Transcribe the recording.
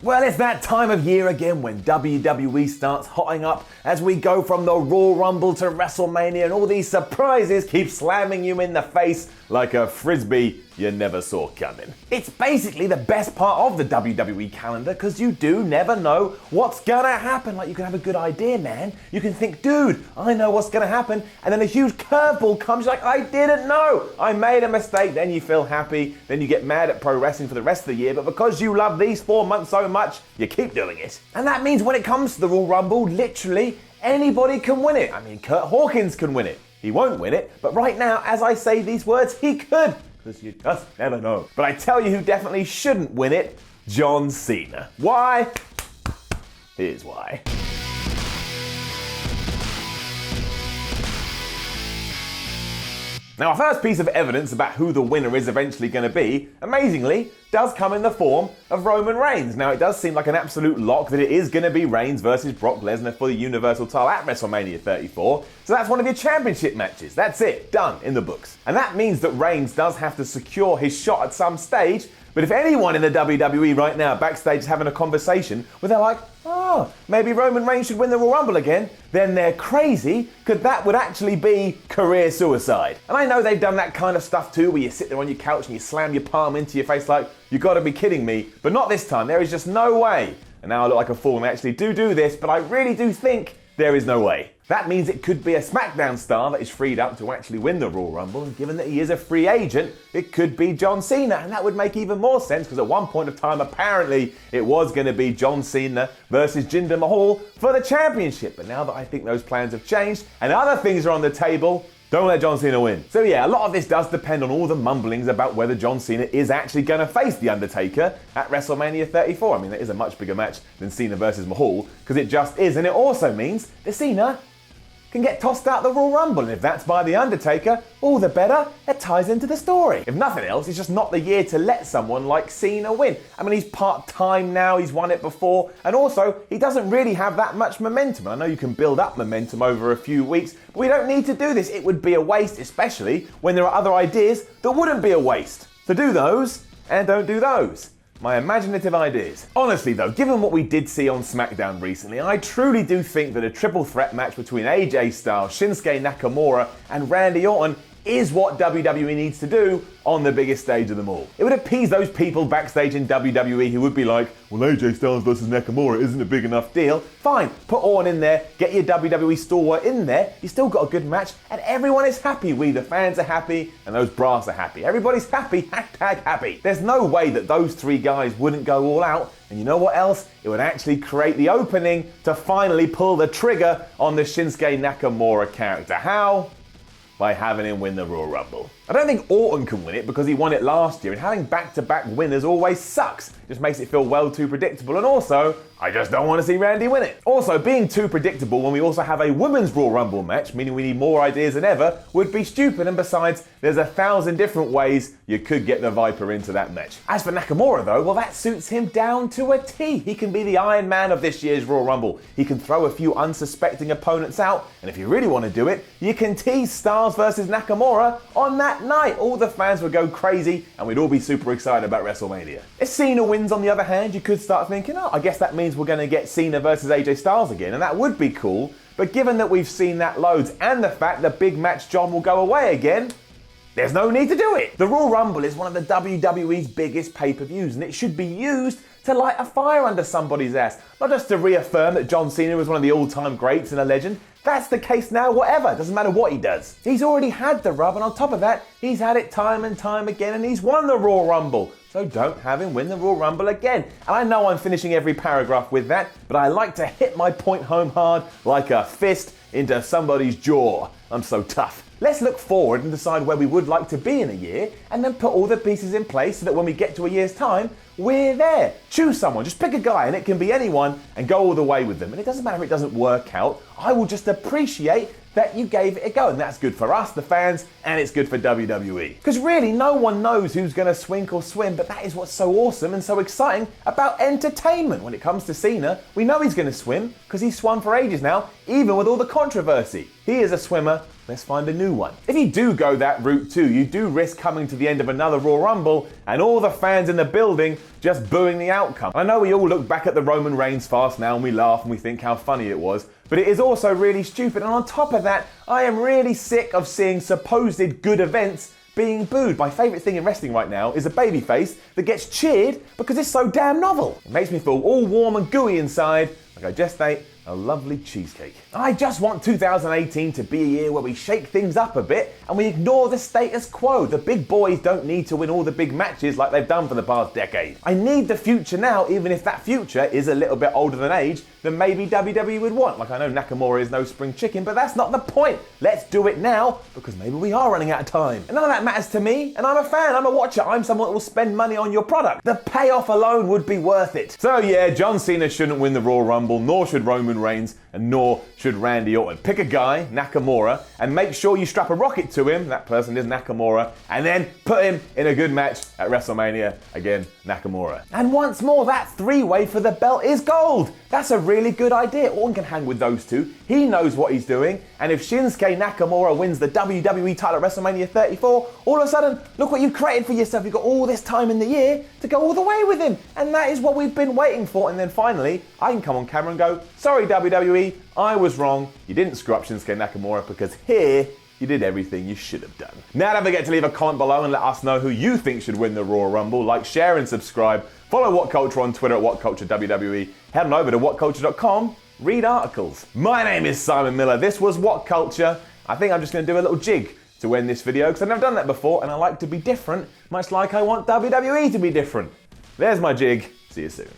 Well, it's that time of year again when WWE starts hotting up as we go from the Royal Rumble to WrestleMania, and all these surprises keep slamming you in the face like a frisbee you never saw coming. It's basically the best part of the WWE calendar because you do never know what's gonna happen. Like, you can have a good idea, man. You can think, dude, I know what's gonna happen, and then a huge curveball comes, you're like, I didn't know. I made a mistake. Then you feel happy. Then you get mad at pro wrestling for the rest of the year, but because you love these 4 months so much, you keep doing it. And that means when it comes to the Royal Rumble, literally anybody can win it. I mean, Kurt Hawkins can win it. He won't win it, but right now, as I say these words, he could, because you just never know. But I tell you who definitely shouldn't win it, John Cena. Why? Here's why. Now, our first piece of evidence about who the winner is eventually going to be, amazingly, does come in the form of Roman Reigns. Now, it does seem like an absolute lock that it is going to be Reigns versus Brock Lesnar for the Universal title at WrestleMania 34. So that's one of your championship matches. That's it. Done. In the books. And that means that Reigns does have to secure his shot at some stage. But if anyone in the WWE right now backstage is having a conversation where they're like, oh, maybe Roman Reigns should win the Royal Rumble again, then they're crazy, because that would actually be career suicide. And I know they've done that kind of stuff too, where you sit there on your couch and you slam your palm into your face like, you gotta be kidding me. But not this time. There is just no way. And now I look like a fool and I actually do this, but I really do think there is no way. That means it could be a SmackDown star that is freed up to actually win the Royal Rumble, and given that he is a free agent, it could be John Cena, and that would make even more sense because at one point of time, apparently, it was going to be John Cena versus Jinder Mahal for the championship. But now that I think those plans have changed and other things are on the table, don't let John Cena win. So yeah, a lot of this does depend on all the mumblings about whether John Cena is actually going to face The Undertaker at WrestleMania 34. I mean, that is a much bigger match than Cena versus Mahal, because it just is. And it also means that Cena can get tossed out the Royal Rumble, and if that's by The Undertaker, all the better, it ties into the story. If nothing else, it's just not the year to let someone like Cena win. I mean, he's part-time now, he's won it before, and also, he doesn't really have that much momentum. I know you can build up momentum over a few weeks, but we don't need to do this. It would be a waste, especially when there are other ideas that wouldn't be a waste. So do those, and don't do those. My imaginative ideas. Honestly though, given what we did see on SmackDown recently, I truly do think that a triple threat match between AJ Styles, Shinsuke Nakamura and Randy Orton is what WWE needs to do on the biggest stage of them all. It would appease those people backstage in WWE who would be like, well, AJ Styles versus Nakamura isn't a big enough deal. Fine, put Orton in there, get your WWE stalwart in there, you still got a good match, and everyone is happy. We, the fans, are happy, and those brass are happy. Everybody's happy, hashtag happy. There's no way that those three guys wouldn't go all out, and you know what else? It would actually create the opening to finally pull the trigger on the Shinsuke Nakamura character. How? By having him win the Royal Rumble. I don't think Orton can win it because he won it last year, and having back-to-back winners always sucks. Just makes it feel well too predictable, and also, I just don't want to see Randy win it. Also, being too predictable when we also have a women's Royal Rumble match, meaning we need more ideas than ever, would be stupid, and besides, there's 1,000 different ways you could get the Viper into that match. As for Nakamura though, well, that suits him down to a T. He can be the Iron Man of this year's Royal Rumble. He can throw a few unsuspecting opponents out, and if you really want to do it, you can tease Styles versus Nakamura on that night. All the fans would go crazy, and we'd all be super excited about WrestleMania. If Cena wins, on the other hand, you could start thinking, oh, I guess that means we're going to get Cena versus AJ Styles again, and that would be cool. But given that we've seen that loads, and the fact that Big Match John will go away again, there's no need to do it. The Royal Rumble is one of the WWE's biggest pay-per-views, and it should be used to light a fire under somebody's ass. Not just to reaffirm that John Cena was one of the all-time greats and a legend. That's the case now, whatever. Doesn't matter what he does. He's already had the rub, and on top of that, he's had it time and time again, and he's won the Royal Rumble. So don't have him win the Royal Rumble again. And I know I'm finishing every paragraph with that, but I like to hit my point home hard like a fist into somebody's jaw. I'm so tough. Let's look forward and decide where we would like to be in a year, and then put all the pieces in place so that when we get to a year's time, we're there. Choose someone, just pick a guy, and it can be anyone, and go all the way with them. And it doesn't matter if it doesn't work out, I will just appreciate that you gave it a go, and that's good for us, the fans, and it's good for WWE. Because really, no one knows who's going to swink or swim, but that is what's so awesome and so exciting about entertainment. When it comes to Cena, we know he's going to swim, because he's swum for ages now, even with all the controversy. He is a swimmer let's find a new one. If you do go that route too, you do risk coming to the end of another Royal Rumble and all the fans in the building just booing the outcome. I know we all look back at the Roman Reigns fast now and we laugh and we think how funny it was, but it is also really stupid. And on top of that, I am really sick of seeing supposed good events being booed. My favourite thing in wrestling right now is a babyface that gets cheered because it's so damn novel. It makes me feel all warm and gooey inside, like I just ate a lovely cheesecake. I just want 2018 to be a year where we shake things up a bit and we ignore the status quo. The big boys don't need to win all the big matches like they've done for the past decade. I need the future now, even if that future is a little bit older than age than maybe WWE would want. Like, I know Nakamura is no spring chicken, but that's not the point. Let's do it now because maybe we are running out of time. And none of that matters to me, and I'm a fan, I'm a watcher, I'm someone that will spend money on your product. The payoff alone would be worth it. So yeah, John Cena shouldn't win the Royal Rumble, nor should Roman Reigns, and nor should Randy Orton. Pick a guy, Nakamura, and make sure you strap a rocket to him, that person is Nakamura, and then put him in a good match at WrestleMania, again, Nakamura. And once more, that three-way for the belt is gold. That's a really good idea. Orton can hang with those two. He knows what he's doing, and if Shinsuke Nakamura wins the WWE title at WrestleMania 34, all of a sudden, look what you've created for yourself. You've got all this time in the year to go all the way with him, and that is what we've been waiting for. And then finally, I can come on camera and go, sorry WWE, I was wrong. You didn't screw up Shinsuke Nakamura because here, you did everything you should have done. Now don't forget to leave a comment below and let us know who you think should win the Royal Rumble. Like, share and subscribe. Follow What Culture on Twitter at WhatCultureWWE. Head on over to WhatCulture.com. Read articles. My name is Simon Miller. This was What Culture. I think I'm just going to do a little jig to end this video because I've never done that before and I like to be different, much like I want WWE to be different. There's my jig. See you soon.